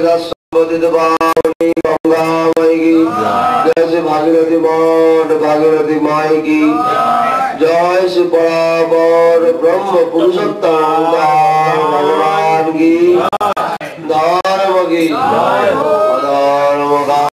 पावनी गंगा माई की जय श्री भागीरथी मठ भागीरथी माई की जय श्री परावर ब्रह्म पुरुषोत्तम भगवान की धर्म की अधर्म का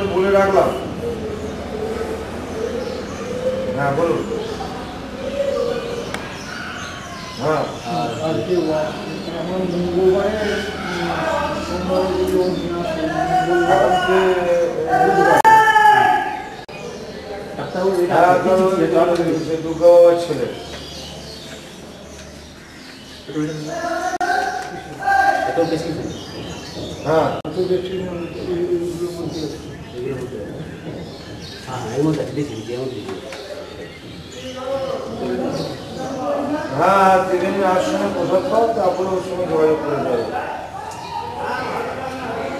बोले রাখলাম হ্যাঁ বলুন হ্যাঁ আজকে আমরা মঙ্গলবারে দুর্গা বাবার ছেলে হ্যাঁ হ্যাঁ তিনি আসনে প্রসাদ পাও তারপরে ওর সঙ্গে যোগাযোগ করে যাবে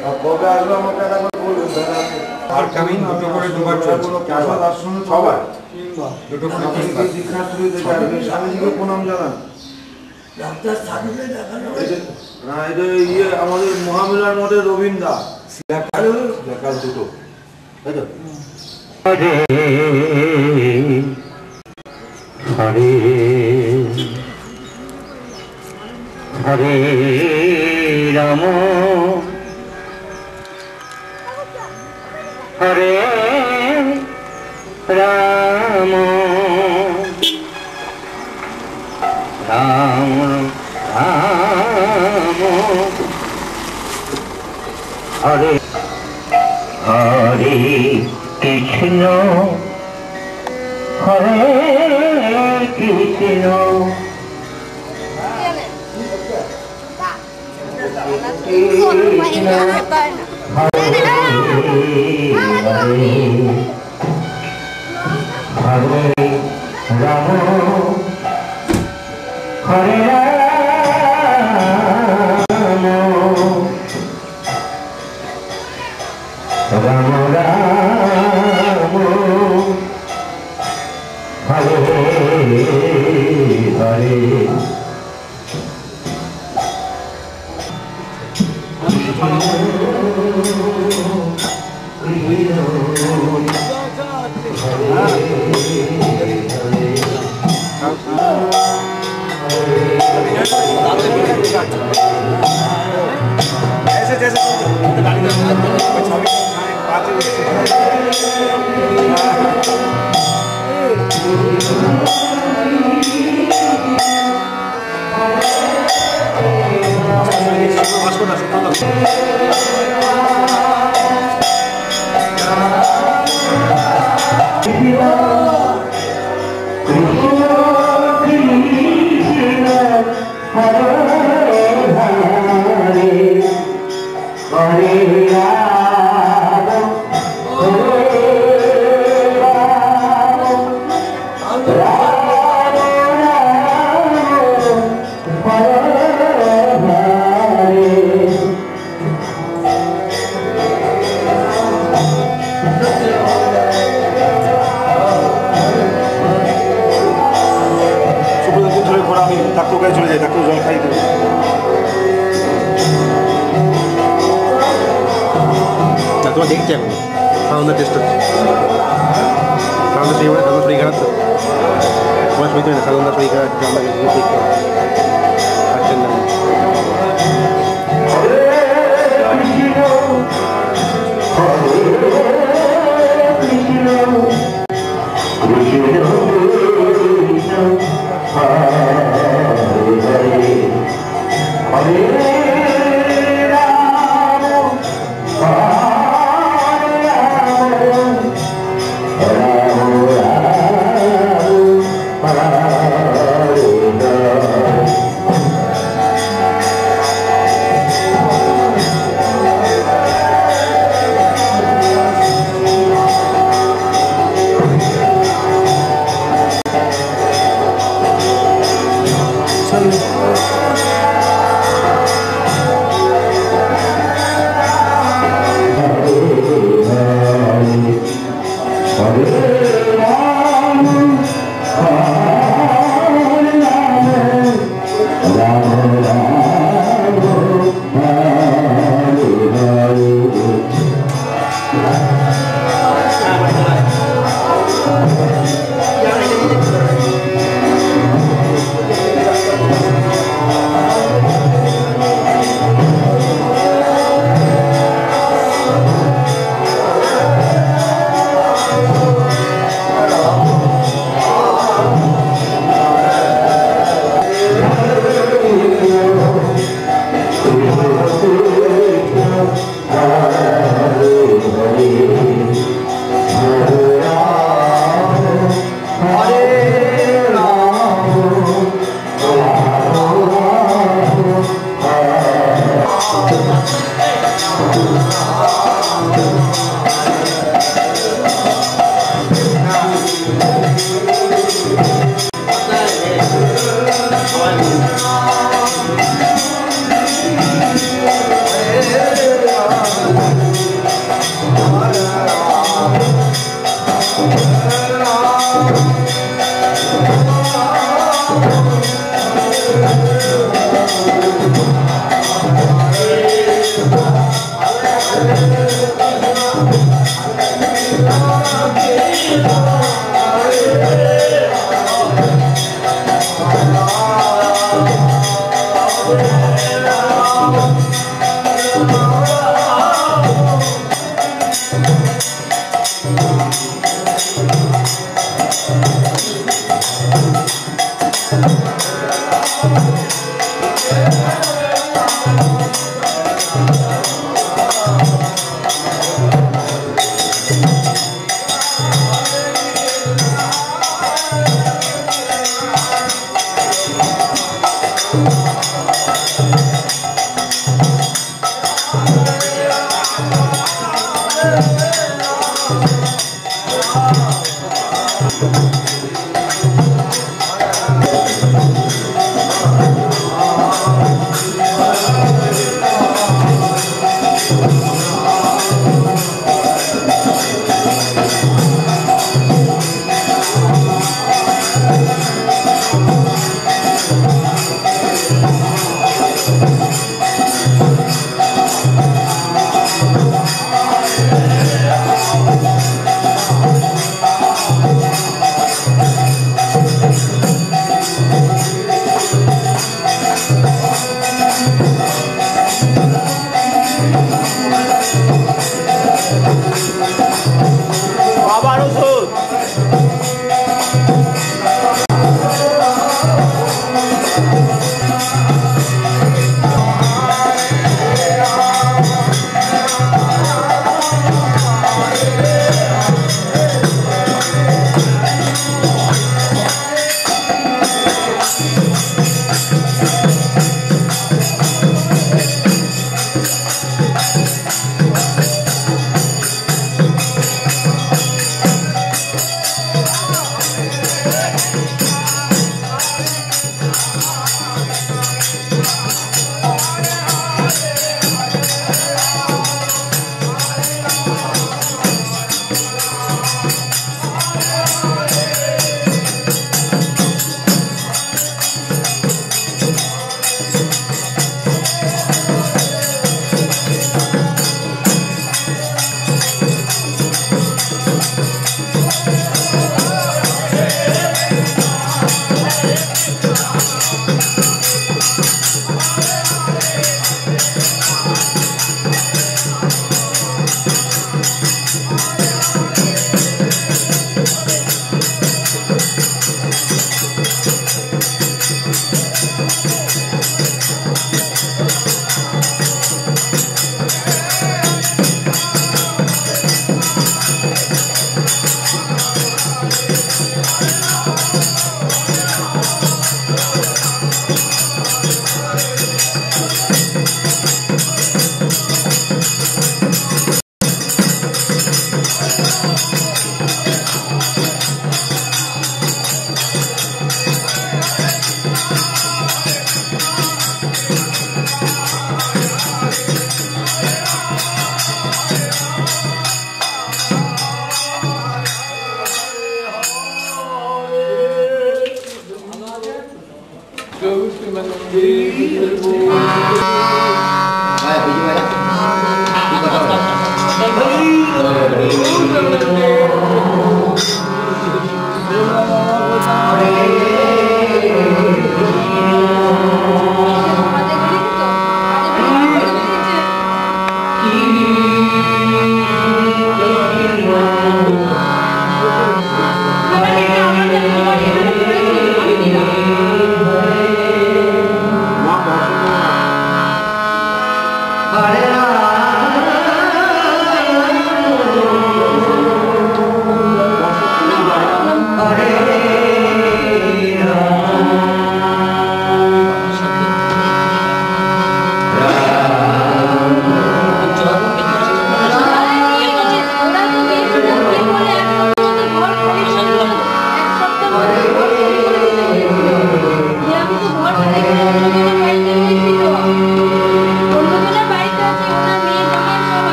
আর কবে আসবে আমাকে একবার বলবেন আর কামিং দুটো করে দুবার চলছে প্রসাদ আসনে সবাই দুটো করে দীক্ষার্থীদের যাবে স্বামীজিকে প্রণাম জানান ডাক্তার সাধুকে দেখানো না এটা ইয়ে আমাদের মহামিলন মঠের রবীন্দ্র লেখা দুটো তাই তো হরে হরে হরে রাম হরে রাম রাম রাম হরে হরে কৃষ্ণ হরে কৃষ্ণ হরে রাম হরে রাম রাম রাম হরে হরে ऐसे जैसे দেখছি এখন সাউন্ডের টেস্ট হচ্ছে সাউন্ডের সেই মানে সাউন্ড শরীর খারাপ তো তোমার শুনতে না সাউন্ডের শরীর খারাপ আমরা দেখতে পাচ্ছেন না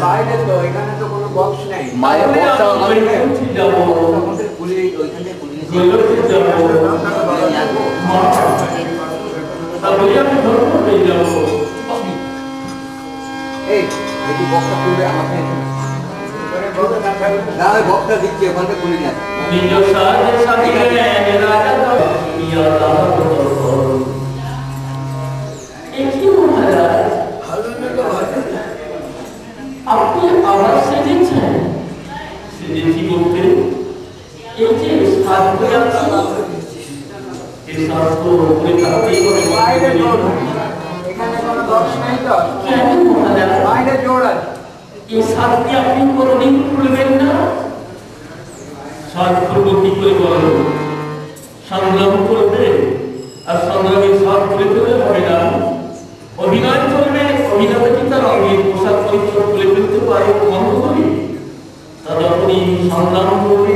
বাইরে তো এখানে তো কোনো বক্স নেই মায়ের বক্স আমি যাব আমাদের পুলি ওইখানে পুলি যাব তাহলে আমি ধরবো এই যাব এই দেখি বক্সটা খুলবে আমাকে না ওই বক্সটা দিচ্ছি ওখানে খুলি না নিজ সাজে সাজিয়ে রাজা তো ইয়া আপনি আবার সেজেছেন সেজেছি বলতে এই যে সাজতে আছে এই সাজত উপরে থাকতেই হবে বাইরে জোর এখানে কোনো দোষ নাই তো কেন মহারাজ বাইরে জোর আছে এই সাজটি আপনি কোনোদিন খুলবেন না সাজ খুলবো কি করে বলো সংগ্রাম করবে আর সংগ্রামের সাজ খুলে ফেলে হবে না অভিনয় করবে অভিনয় কি তার অঙ্গের পোশাক পরিচ্ছদ খুলে ফেলতে পারে মনে করি ততদিন সংগ্রাম করবে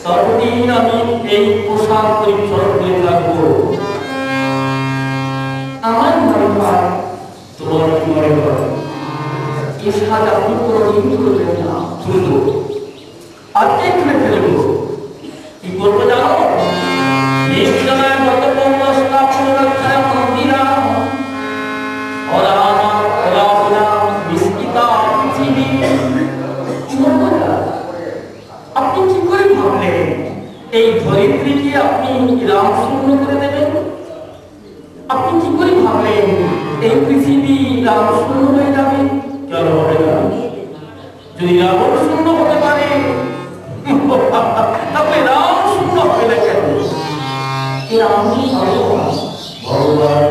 ততদিন আমি এই পোশাক পরিচ্ছদ খুলে থাকবো আমার মনে হয় তোমার কি মনে হয় এই সাজ আপনি কোনোদিন করবেন না শুনবো আর খুলে ফেলবো কি করবো জানো এই সময় মত পঙ্গসটা পুনরুদ্ধার মন্দিরা আপনি কি করে ভাবলেন এই ধরিত্রীকে আপনি রাম শূন্য করে দেবেন আপনি কি করে ভাবলেন এই পৃথিবী রাম শূন্য হয়ে যাবে কেন হবে না যদি রাবণ শূন্য হতে পারে তাহলে রাম শূন্য হবে না কেন ভগবান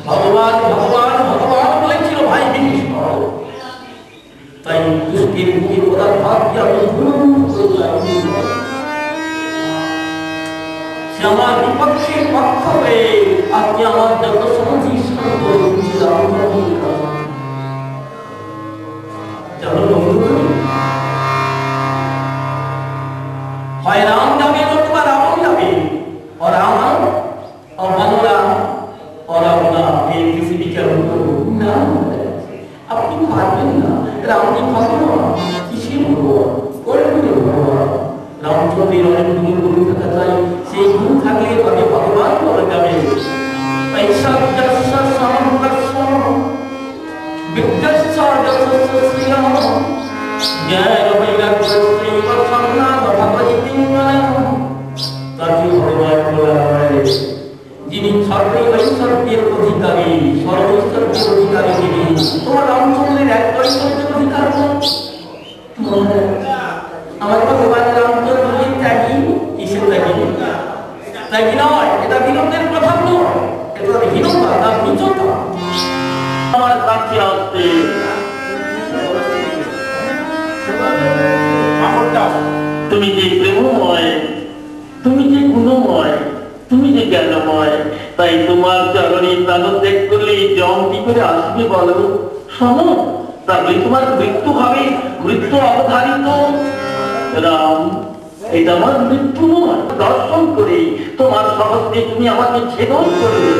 ভগবান ভগবান ভগবান বলেছিল ভাই বিভীষণ তাই দুষ্টের মুখে ওরা ভাবকে আমি সে আমার বিপক্ষের পক্ষ হয়ে আজকে আমার যত সমাজী হয় রাম যাবে নতুবা রাবণ যাবে और राम और मनोराम और अपना एक किसी भी क्या ना अपनी पार्टी ना राम की भगवान किसी को कोई भी राम जो तीनों गुरु गुरु का चाहिए से गुरु थाकले कभी भगवान को लगावे ऐसा जैसा सामवर्षम विद्यस्सा जैसा श्रीराम जय रवैया कृष्ण वर्षमना भगवती तिंगना ताकि भगवान बोला है যিনি সর্বে ঐশ্বর্যের অধিকারী সর্বৈশ্বর্যের অধিকারী যিনি তোমার রামচন্দ্রের এক ঐশ্বর্যের অধিকার আমার ভগবান রামচন্দ্রের ত্যাগী কিসের ত্যাগী ত্যাগী নয় এটা বিনম্রের কথা নয় এটা হীনতা না নিচতা আমার কাছে আসতে তুমি যে প্রেমময় তুমি যে গুণময় তুমি যে জ্ঞানময় তাই তোমার চরণে প্রাণত্যাগ করলে জম কি করে আসবে বলো শোনো তাহলে তোমার মৃত্যু হবে মৃত্যু অবধারিত রাম এটা আমার মৃত্যু নয় দর্শন করে তোমার সহস্তে তুমি আমাকে ছেদন করবে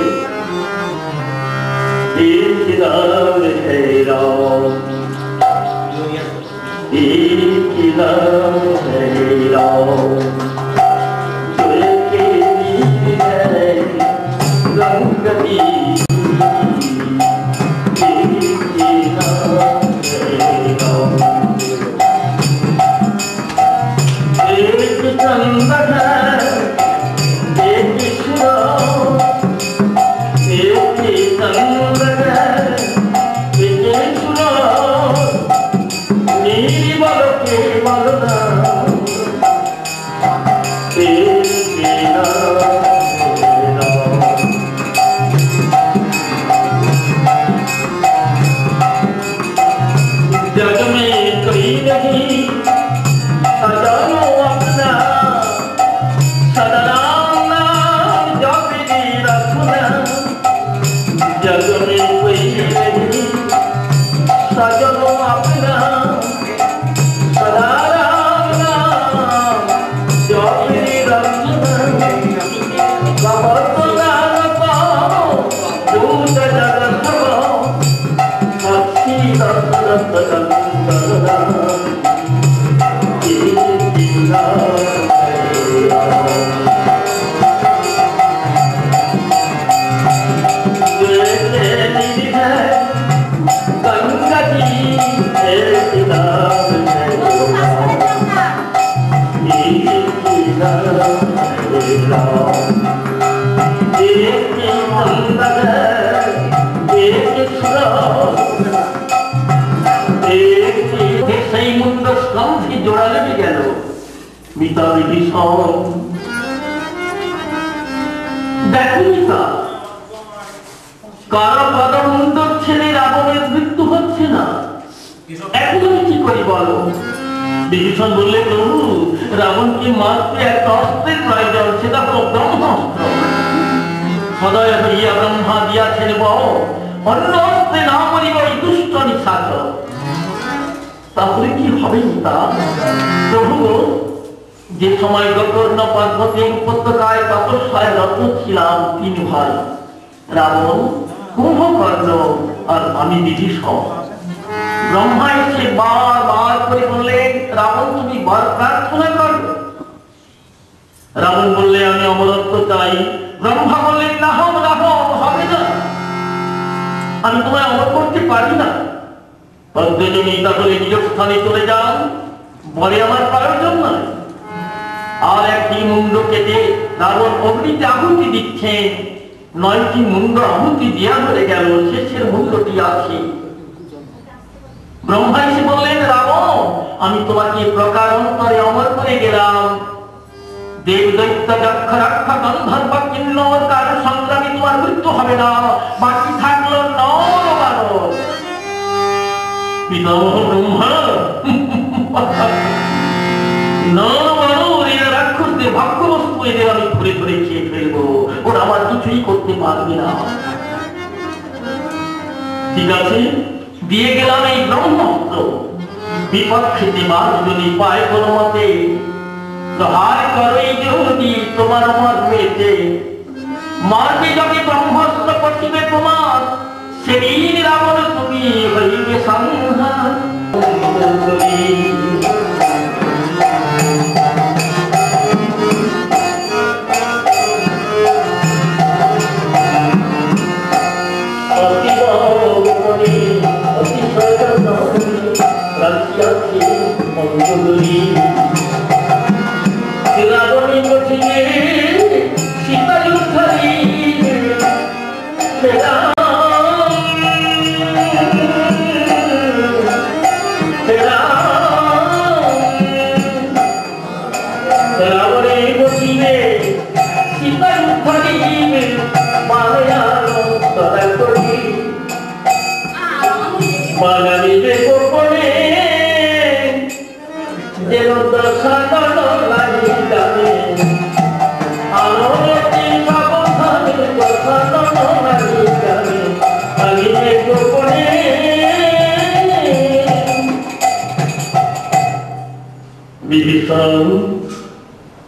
Thank you. সেই মুন্ড স্কন্ধে জোড়া লেগে গেল। মিতা বিভীষণ দেখো মিতা, কারো পদমুন্ড ছেড়ে রাবণের মৃত্যু হচ্ছে না, এখন আমি কি করি বলো? বিভীষণ বললে, প্রভু রাবণকে মারতে একটা অস্ত্রের প্রয়োজন, সেটা হলো ব্রহ্মাস্ত্র। সদয় হইয়া ব্রহ্মা দিয়াছেন বহ, অন্য অস্ত্রে না মরিব এই দুষ্ট নিশাচর। তাহলে কি হবে তা? প্রভু, যে সময় গোকর্ণ পর্বতের উপত্যকায় তপস্যায় রত ছিলাম, 3 ভাই, রাবণ, কুম্ভকর্ণ আর আমি বিভীষণ। ব্রহ্মা এসে বার করে বললেন, রাবণ তুমি বার প্রার্থনা করো। রাবণ বললে, আমি অমরত্ব চাই। ব্রহ্মা বললেন, না হবে না, আমি তোমায় অমর করতে পারি না। অদ্যজনী তাহলে নিজ স্থানে চলে যান, বলে আমার প্রয়োজন নয়। আর একটি মুন্ড কেটে রাবণ অগ্নিতে আহুতি দিচ্ছেন। 9টি মুন্ড আহুতি দেওয়া হয়ে গেল, শেষের মুন্ডটি আছে। ব্রহ্মা এসে বললেন, রাবণ আমি তোমাকে প্রকারান্তরে অমর করে গেলাম। দেব দৈত্য যক্ষ রক্ষা গন্ধর্ব কিন্নর কারো সংগ্রামে তোমার মৃত্যু হবে না, বাকি থাকলো নর বানর। পিতামহ ব্রহ্মা, নর বানর এরা রাক্ষসদের ভক্ষবস্তু, এদের আমি ধরে ধরে খেয়ে ফেলবো, ওরা আমার কিছুই করতে পারবে না। ঠিক আছে, দিয়ে গেলাম এই ব্রহ্মাস্ত্র। বিপক্ষে মার যদি পায় কোনো মতে, প্রহার করই যদি তোমার আমার হয়েছে, মারবে যবে ব্রহ্মাস্ত্র পড়িবে তোমার, সেদিন রাবণ তুমি হইবে সংহার।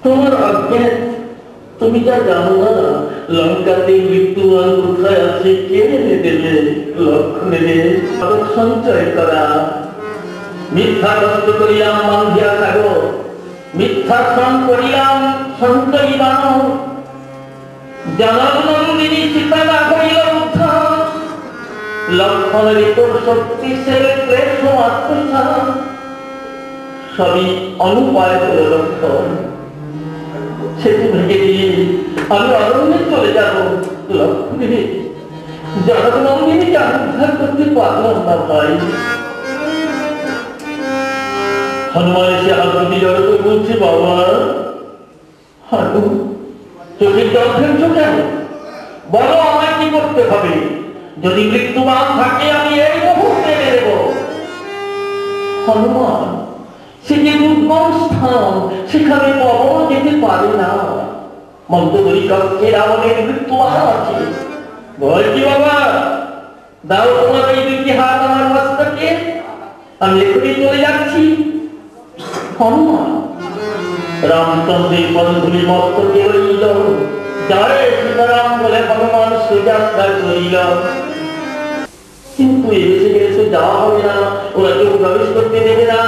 তোমার অজ্ঞান, তুমি যা জানো না, লঙ্কাতে মৃত্যুমান কোথায় আছে কে এনে দেবে? লক্ষণে সঞ্চয় করা। মিথ্যা কষ্ট করিলাম বান্ধিয়া সাগর, মিথ্যা শ্রম করিলাম সঞ্চয়ী বানর। জানাব নন্দিনী সীতা না করিল উদ্ধার, লক্ষণের তোর শক্তি সে ক্লেশ আত্মসাৎ, সবই অনুপায় হল লক্ষণ। সেতু ভেঙে দিয়ে আমি অরণ্যে চলে যাব। লক্ষ্মী জগন্নন্দিনীকে উদ্ধার করতে পারলাম না ভাই। হনুমান এসে হাতুটি জড় করে বলছে, বাবা হাতু চোখের জল ফেলছো কেন? বলো আমায় কি করতে হবে? যদি মৃত্যুবান থাকে আমি এই মুহূর্তে মেরে দেব। হনুমান, সে যে দুর্গম স্থান, সেখানে পবন যেতে পারে না। মন্তবরী কক্ষে রাবণের মৃত্যুবান আছে। ভয় কি বাবা? দাও তোমার এই 2টি হাত আমার মস্তকে, আমি এখনই চলে যাচ্ছি। হনুমান রামচন্দ্রের পদধূলি মস্তকে রইল, জয় সীতারাম বলে হনুমান সুযাত্রা করিল। কিন্তু এসে গেছে যাওয়া হবে না, ওরা কেউ প্রবেশ করতে দেবে না।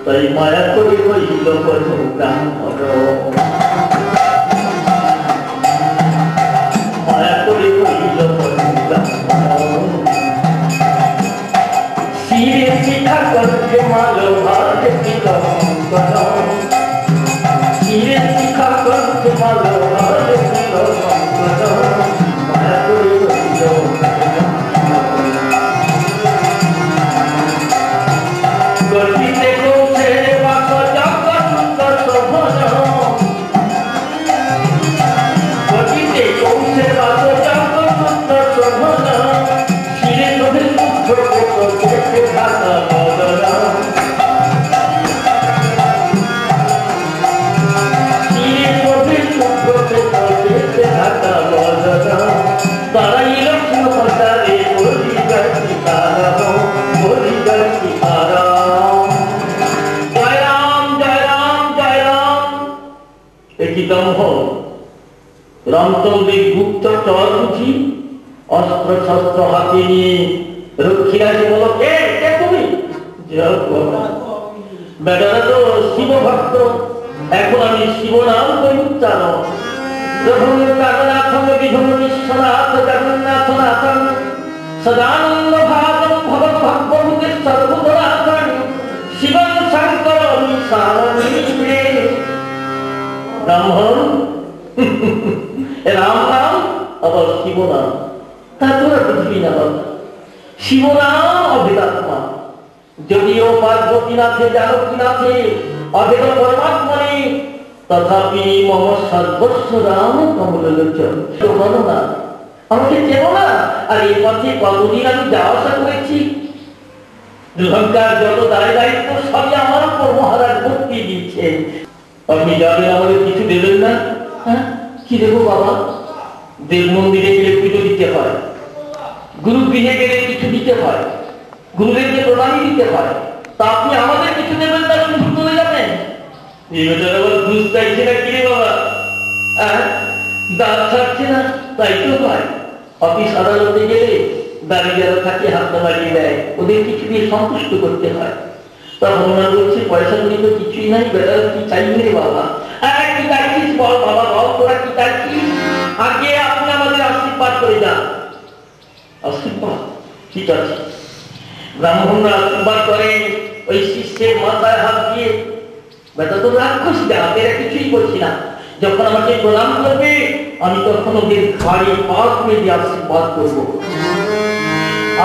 তাই মায়া করে হইল প্রাণ, মায়া করে হইল শিরে শিখা করতে মালো ভাগ্য শিরে শিখা করতে মালো ভাগ্য মায়া করে হইল জয় সীতারাম। জয় রাম জয় রাম জয় রাম। একই ব্রহ্ম রামচন্দ্রের গুপ্ত চর বুঝি অস্ত্র শস্ত্র হাতে নিয়ে রক্ষীরাজি বলো, কে কে তুমি? বেটারা তো শিব ভক্ত, এখন আমি শিব নাম করি উচ্চারণ। জগন্নাথ বিশ্বনাথ জগন্নাথ নাথন সদানন্দ ভাগম ভগত ভগবতে সর্বনাথন শিবং শঙ্কর সারণীরে। ব্রাহ্মণ রাম নাম আবার শিব নাম, তা তোরা বুঝবি না বাবা। শিব নাম অভেদাত্মা, যদিও পার্বতীনাথে জানকীনাথে অভেদ পরমাত্মা নেই, তথাপি মম সর্বস্ব রাম কমলোচন। বলো না, আমাকে চেনো না? আর এই পথে কতদিন আমি যাওয়া আসা করেছি। দুর্ঘটনার যত দায় দায়িত্ব সবই আমার উপর মহারাজ ভর্তি দিচ্ছে। আপনি যাবেন, আমাদের কিছু দেবেন না? হ্যাঁ, কি দেবো বাবা? দেব মন্দিরে গেলে পুজো দিতে হয়, গুরু গৃহে গেলে কিছু দিতে হয়, গুরুদেরকে প্রণামী দিতে হয়। তা আপনি আমাদের কিছু দেবেন না, শুধু চলে যাবেন? ঘুষ চাইছে না কিরে বাবা? দাঁত ছাড়ছে না, তাই তো হয়। অফিস আদালতে গেলে দাঁড়িয়ে যারা থাকে হাতটা বাড়িয়ে দেয়, ওদের কিছু দিয়ে সন্তুষ্ট করতে হয়। তখন ওনার বলছে, পয়সা করি তো কিছুই নাই, বেটার কি চাইবে রে বাবা? কি চাইছিস বল বাবা, বল তোরা কি চাইছিস? আগে আপনি আমাদের আশীর্বাদ করে যান। আশীর্বাদ ঠিক আছে। ব্রাহ্মণরা আশীর্বাদ করে ওই শিষ্যের মাথায় হাত দিয়ে। বেটা তো রাক্ষস, হাতেরা কিছুই করছি না। যখন আমাকে প্রণাম করবে আমি তখন ওদের ঘাড়ে পা তুলে দিয়ে আশীর্বাদ করবো।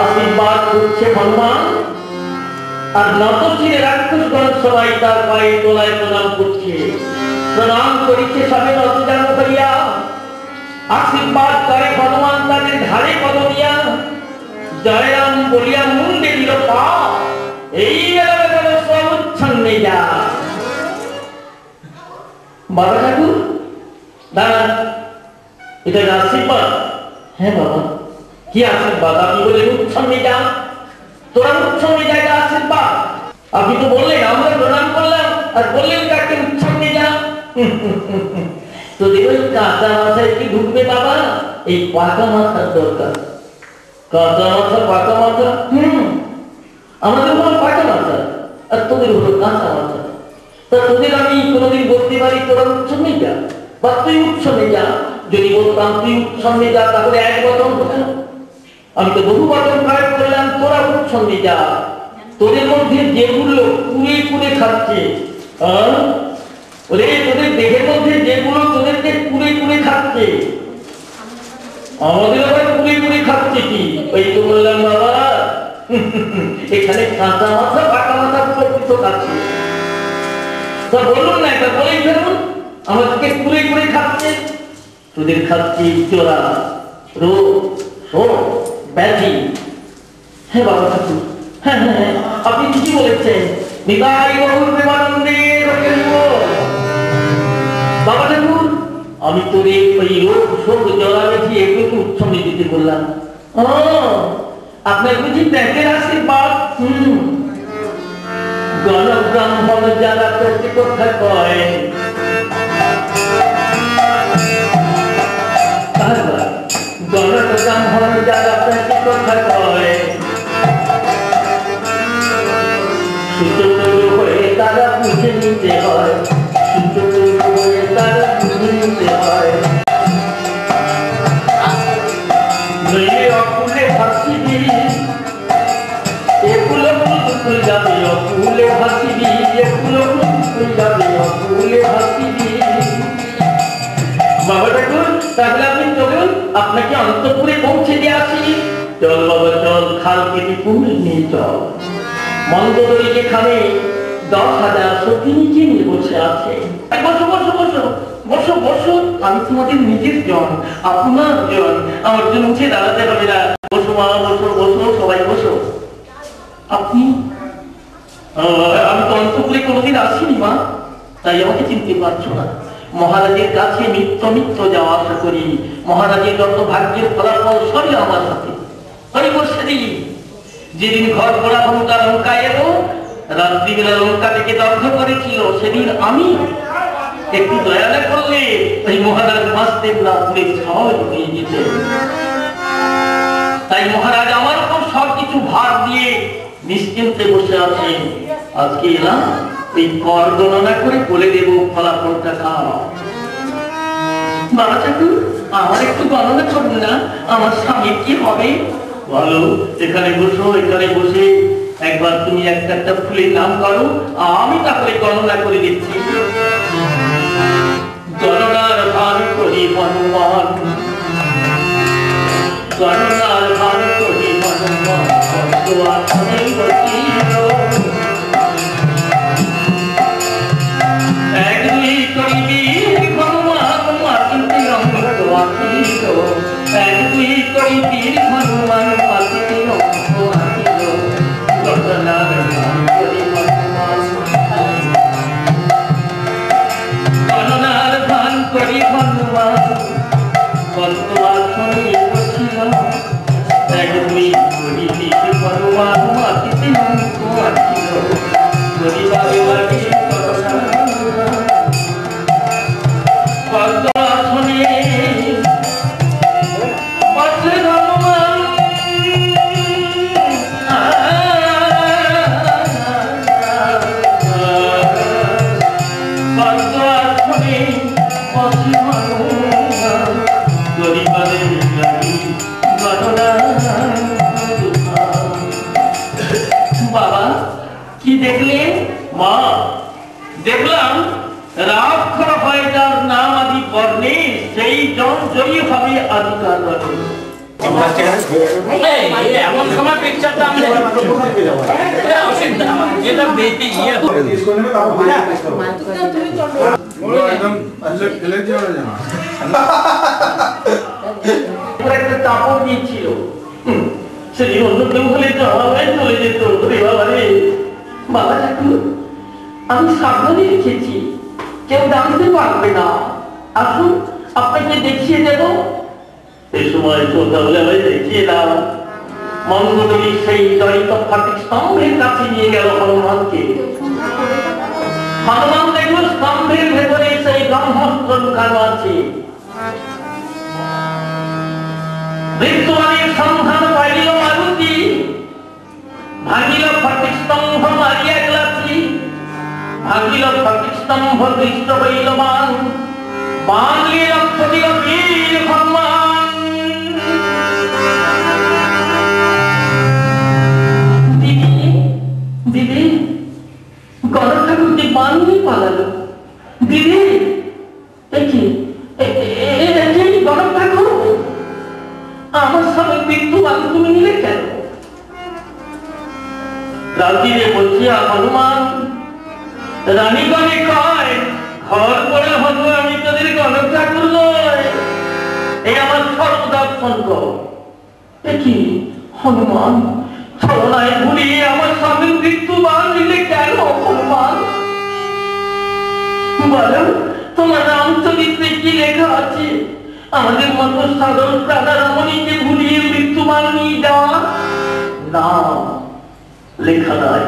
আশীর্বাদ করছে হনুমান, আর নত ছিঁড়ে রাক্ষসগণ সবাই তার পায়ে তোলায় প্রণাম করছে। প্রণাম করেছে সবে নত জানো হইয়া। আশীর্বাদ করে হনুমান তাদের ঘাড়ে পদ দিয়া। জয় রাম বলিয়া মুন্ডে দিল পা, এই বেলা গেল সব উচ্ছন্নে যা। বাবা ঠাকুর দাঁড়ান, এটা আশীর্বাদ? হ্যাঁ বাবা। কি আশীর্বাদ? আপনি বললেন উচ্ছন্নে যা, তোরা উচ্ছন্নে যা, এটা আশীর্বাদ? আপনি তো বললেন আমরা প্রণাম করলাম, আর বললেন কাকে উচ্ছন্নে যা। তোদের ওই কাঁচা মাথায় কি ঢুকবে বাবা? এই পাকা মাথার দরকার। কাঁচা মাথা পাকা মাথা, আমাদের হলো পাকা মাথা, আর তোদের হলো কাঁচা মাথা। তা তোদের আমি কোনোদিন বলতে পারি তোরা উচ্ছন্নে যা, বা তুই উচ্ছন্নে যা? যদি বলতাম তুই উচ্ছন্নে যা, তাহলে এক বচন হতো না। আমি তো বহু বচন প্রয়োগ করলাম, তোরা উচ্ছন্নে যা। তোদের মধ্যে যেগুলো কুড়ে কুড়ে খাচ্ছে, ওরে তোদের দেহের মধ্যে যেগুলো তোদেরকে কুড়ে কুড়ে খাচ্ছে, আমাদের আবার কুড়ে কুড়ে খাচ্ছে কি? ওই তো বললাম বাবা, এখানে কাঁচা মাথা পাকা মাথা প্রকৃত খাচ্ছে। তা বলুন না, এটা বলেই ফেলুন, আমাদেরকে কুড়ে কুড়ে খাচ্ছে। তোদের খাচ্ছে চোরা, রোগ, শোক, ব্যাধি। হ্যাঁ বাবা ঠাকুর, হ্যাঁ হ্যাঁ হ্যাঁ, আপনি ঠিকই বলেছেন। নিতাই গৌর প্রেমানন্দে বাবা ঠাকুর, আমি তোদের ওই রোগ, শোক, জরা, ব্যাধি এগুলোকে উচ্ছন্নে দিতে বললাম। আপনার বুঝি ব্যাংকের আশীর্বাদ? গণ ব্রাহ্মণ যারা প্রতি কথা কয়, গণ ব্রাহ্মণ যারা প্রতি কথা কয়, সুতোর হয়ে তারা বুঝে নিতে হয়, সুতোর হয়ে তারা বুঝে নিতে হয়। নইলে অকুলে ভাসিবি, এগুলো ফুল যাবে অকুলে ভাসিবি, এগুলো ফুল যাবে অকুলে ভাসিবি। বাবা ঠাকুর, তাহলে আপনি চলুন, আপনাকে অন্তপুরে পৌঁছে দিয়ে আসি। চল বাবা চল, খাল কেটে কুমির নিয়ে চল। মন্দদরি যেখানে 10,000 সখী নিচে নিয়ে বসে আছে। বসো বসো বসো বসো বসো, আমি তোমাদের নিজের জন, আপনার জন, আমার জন্য উঠে দাঁড়াতে হবে না। বসো মা, বসো বসো, সবাই বসো। আপনি? আমি তো অন্তপুরে কোনোদিন আসিনি মা, তাই আমাকে চিনতে পারছো না। মহারাজের কাছে নিত্য নিত্য যাওয়া আসা করি। মহারাজের যত ভাগ্যের ফলাফল সবই আমার হাতে। হরি বসে দিই। যেদিন ঘর পোড়া ক্ষমতা লঙ্কা এলো, রাত্রিবেলা লঙ্কা থেকে দগ্ধ করেছিল, সেদিন আমি একটু দয়া না করলে ওই মহারাজ বাঁচতেন না, পুলিশ সহজ হয়ে যেতে। তাই মহারাজ আমার উপর সবকিছু ভার দিয়ে নিশ্চিন্তে বসে আছেন। আজকে এলাম এই কর গণনা করে বলে দেব ফলাফলটা খাও। বাবা ঠাকুর, আমার একটু গণনা করুন না, আমার স্বামীর কি হবে? বলো, এখানে বসো, এখানে বসে একবার তুমি একটা একটা ফুলের নাম করো, আমি তাহলে গণনা করে দিচ্ছি। গণনার ভার করি হনুমান, গণনার ভার করি হনুমান, এক দুই করি বীর হনুমান, মাটিতে অঙ্ক আঁকিল, এক দুই করি বীর হনুমান, মাটিতে অঙ্ক আঁকিল। গণনার ভার করি হনুমান, গণনার ভার করি হনুমান, কত আসনে বসিল, এক দুই করি বীর হনুমান, মাটিতে অঙ্ক আঁকিল। গরিবারে বাড়ি কত আসনে বসে হনুমান, কত আসনে বসে হনুমান, গরিবারে বাড়ি গণনা। বাবা কি দেখলে? মা, দেখলাম রাক্ষর হয় যার নাম আদি বর্ণে, সেই জন জয়ী হবে আদিকাল রবে। এমন সময় পিকচারটা আমরা এটা বেটি ইয়ে একদম ফেলে দিয়ে জানা একটা কাপড় দিয়েছিল, সেদিন অন্য কেউ হলে চলে যেত। বাবা রে, বাবা ঠাকুর, আমি সাবধানে রেখেছি, কেউ জানতে পারবে না। আসুন আপনাকে দেখিয়ে দেব। এই সময় তাহলে আমি দেখিয়ে দাও। মঙ্গলী সেই দলিত ফাটিক স্তম্ভের কাছে নিয়ে গেল হনুমানকে। হনুমান দেখল স্তম্ভের ভেতরে সেই ব্রহ্মাস্ত্র লুকানো আছে। মৃত্যুবাণীর সন্ধান পাইল মারুতি, ভাঙিল ফটিক স্তম্ভ মারিয়া গেলাছি, ভাঙিল ফটিক স্তম্ভ দৃষ্ট হইল বান, বান নিয়ে লক্ষ্য দিল বীর হনুমান। দিদি, দিদি, গণক ঠাকুরকে বান নিয়ে পালালো। দিদি, গণক ঠাকুর, আমার স্বামী মৃত্যু বান তুমি নিলে কেন? রাত্রিরে বলছিয়া হনুমান, রানীগণে কয় ঘর পড়ে হলো, আমি তোদের গণক ঠাকুর নয়, এই আমার সর্বদর্শন কর। কি হনুমান, ছলনায় ভুলিয়ে আমার স্বামীর মৃত্যু বান নিলে কেন? হনুমান বলো, তোমার রামচরিত্রে কি লেখা আছে? আমাদের মতো সাধারণ প্রাণা রমণীকে ভুলিয়ে মৃত্যুবান নিয়ে যাওয়া? না, লেখা নাই।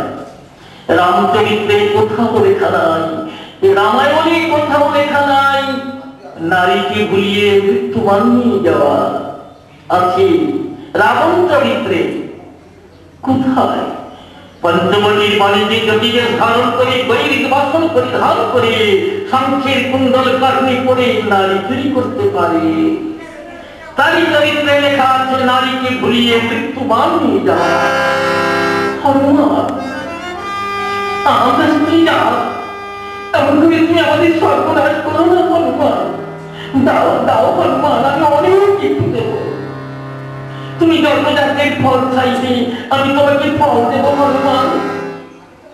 রামচরিত্রে কোথাও লেখা নাই, রামায়ণে কোথাও লেখা নাই নারীকে ভুলিয়ে মৃত্যুবান নিয়ে যাওয়া। আছে রাবণ চরিত্রে। কোথায়? পঞ্চবটির বাণিজ্যে জ্যোতিকে ধারণ করে, বৈরিক বাসন পরিধান করে, শঙ্খের কুণ্ডল কর্ণে পরে নারী চুরি করতে পারে। তারই চরিত্রে লেখা আছে নারীকে ভুলিয়ে মৃত্যুবান নিয়ে যাওয়া। হনুমান, আমাদের স্ত্রীরা এমন করে তুমি আমাদের সর্বনাশ করো না হনুমান। দাও দাও হনুমান, আমি অনেক কিছু দেব। তুমি জন্মজাতের ফল চাইবে, আমি তোমাকে ফল দেব হনুমান।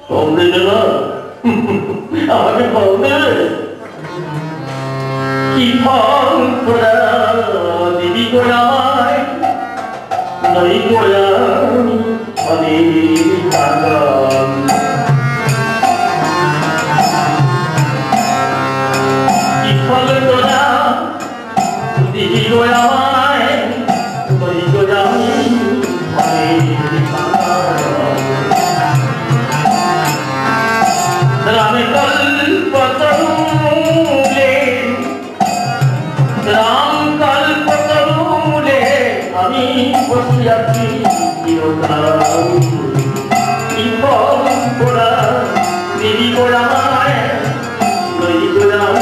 ফল দেবে না? আমাকে ফল দেবে? কি ফল তোরা দিবি গোড়ায়? নই গোড়া অনেক বাগান। কি ফল তোরা দিবি গোড়ায়? নই গোড়া অনেক বাগান। দিদি গোলামায় নদী গোলাম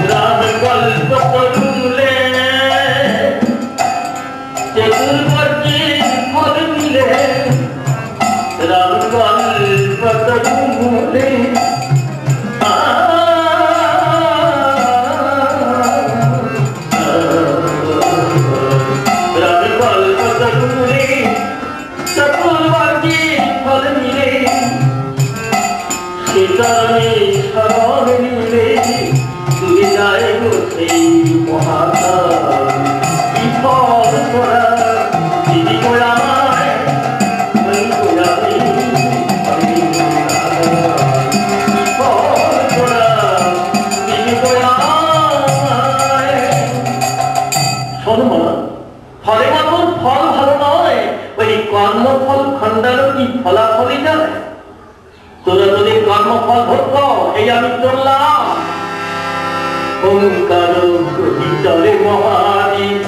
রাম গল্প করুলে চেতুর বর্গে ফল মিলে রাম গল্প করুলে কর্মফল খণ্ডানো কি ফলাফলই যায় তোরা যদি কর্মফল ভোগ এই আমি চললাম ওঙ্কার চলে মহাবীর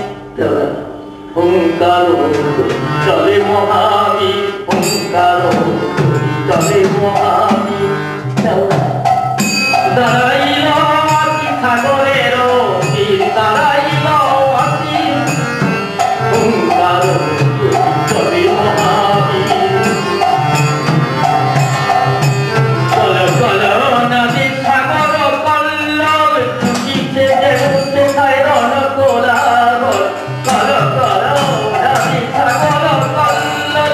ওঙ্কার চলে মহাবীর ওঙ্কার চলে মহাবীর দাঁড়াইল সাগরের দাঁড়াইল ওঙ্কার চলে মহাবীর চল চল নদী সাগর কল্লব কিসে দেবতে সাইরন কোলাব চল চল নদী সাগর কল্লব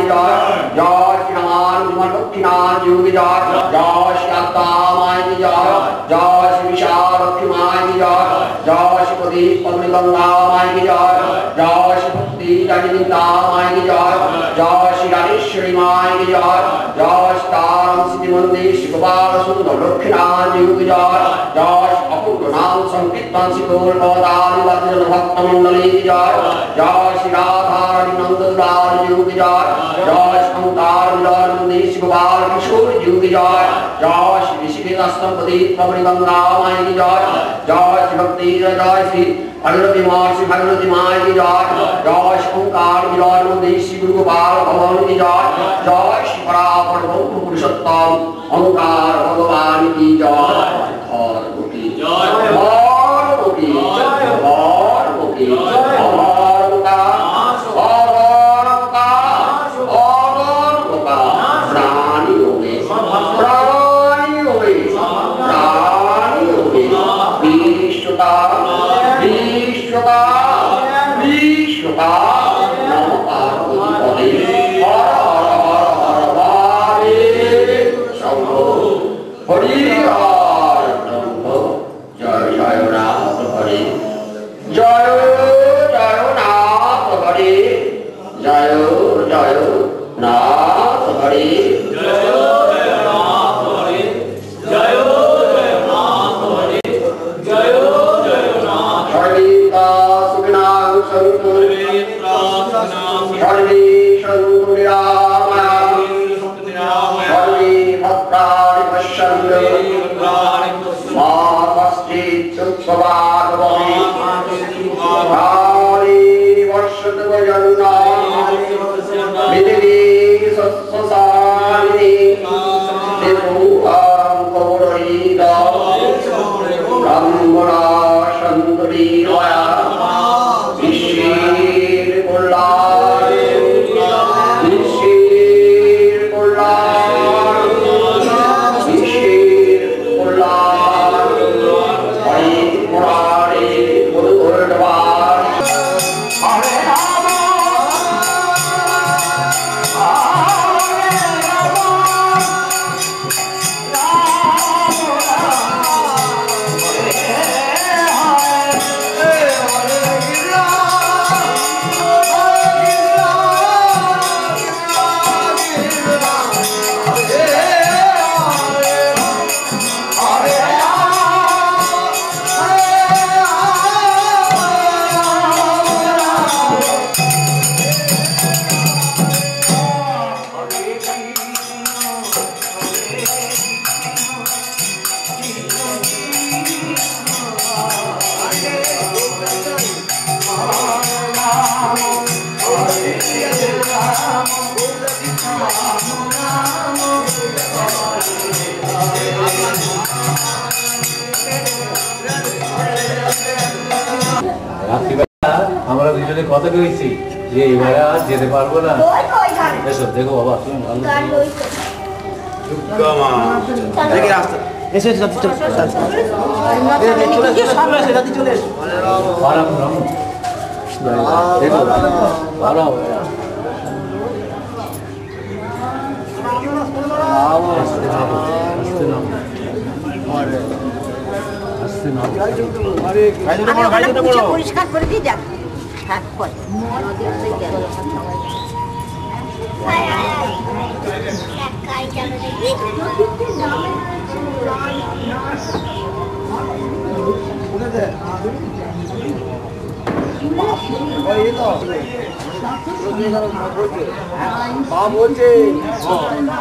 जय जीव की जय जय श्री अत्ता माई की जय जय श्री विशाल लक्ष्मी माई की जय जय श्री प्रदीप पद्मी गंगा माई की जय जय श्री भक्ति जगनिता माई की जय जय श्री राजेश्वरी माई की जय जय श्री तारम सिद्धि मंदिर श्री गोपाल सुंदर लक्ष्मीनाथ जीव की जय जय श्री अपूर्व नाम संकीर्तन श्री गौर गोदारी भक्त मंडली की जय जय श्री राधा रानी नंदलाल जीव की जय जय श्री ओंकार मिलन मंदिर श्री गोपाल किशोर जीव की जय जय श्री ऋषिकेश स्तंपति पवनी गंगा माई की जय जय श्री भक्ति जय श्री भगवती माँ श्री भगवती माई की जय जय श्री ओंकार मिलन मंदिर श्री गुरु गोपाल भगवान की जय जय श्री परापर ब्रह्म पुरुषोत्तम ओंकार भगवान की जय और की जय और की जय और की जय আমরা দুজনে কথা কইছি যে এবারে আর যেতে পারবো না। এসো দেখো বাবা তুমি ভালো পরিষ্কার করে দিয়ে যাক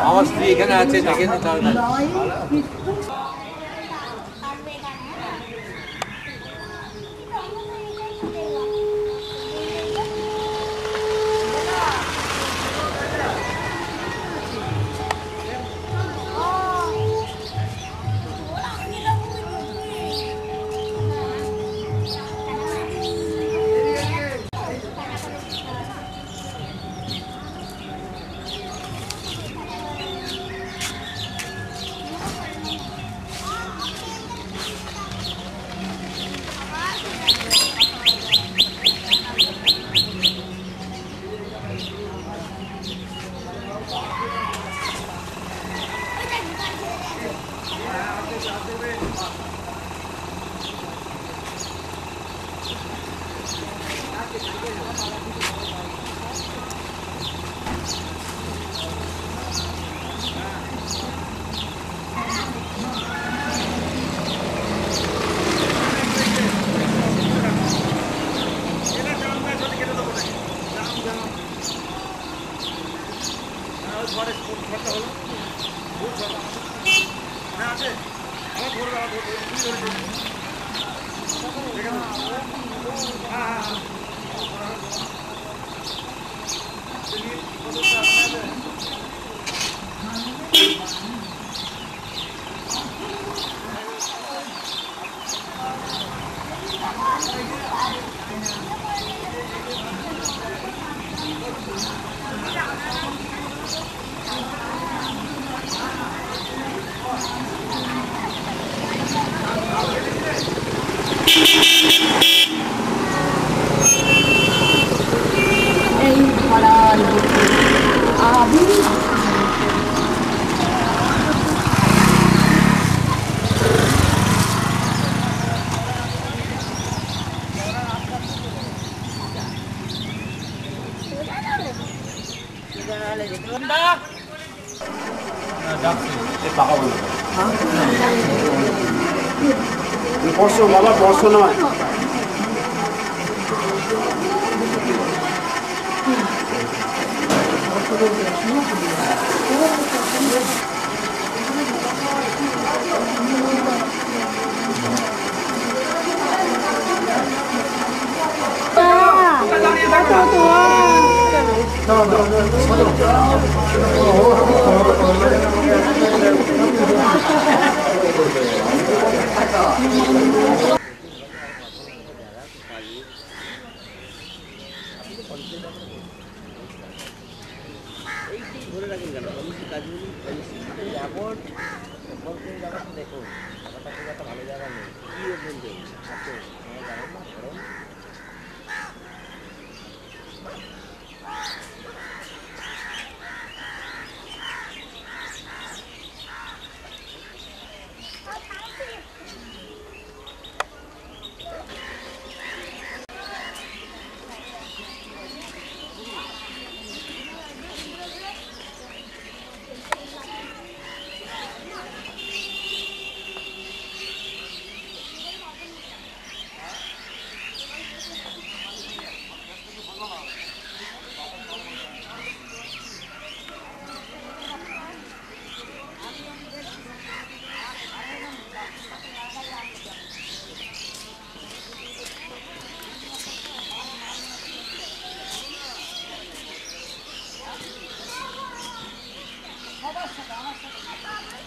আমার স্ত্রী এখানে আছে দেখে নিতে হবে। এই ধরার বুকে আবির বর্ষ বাবা বর্ষ নয় আমার সাথে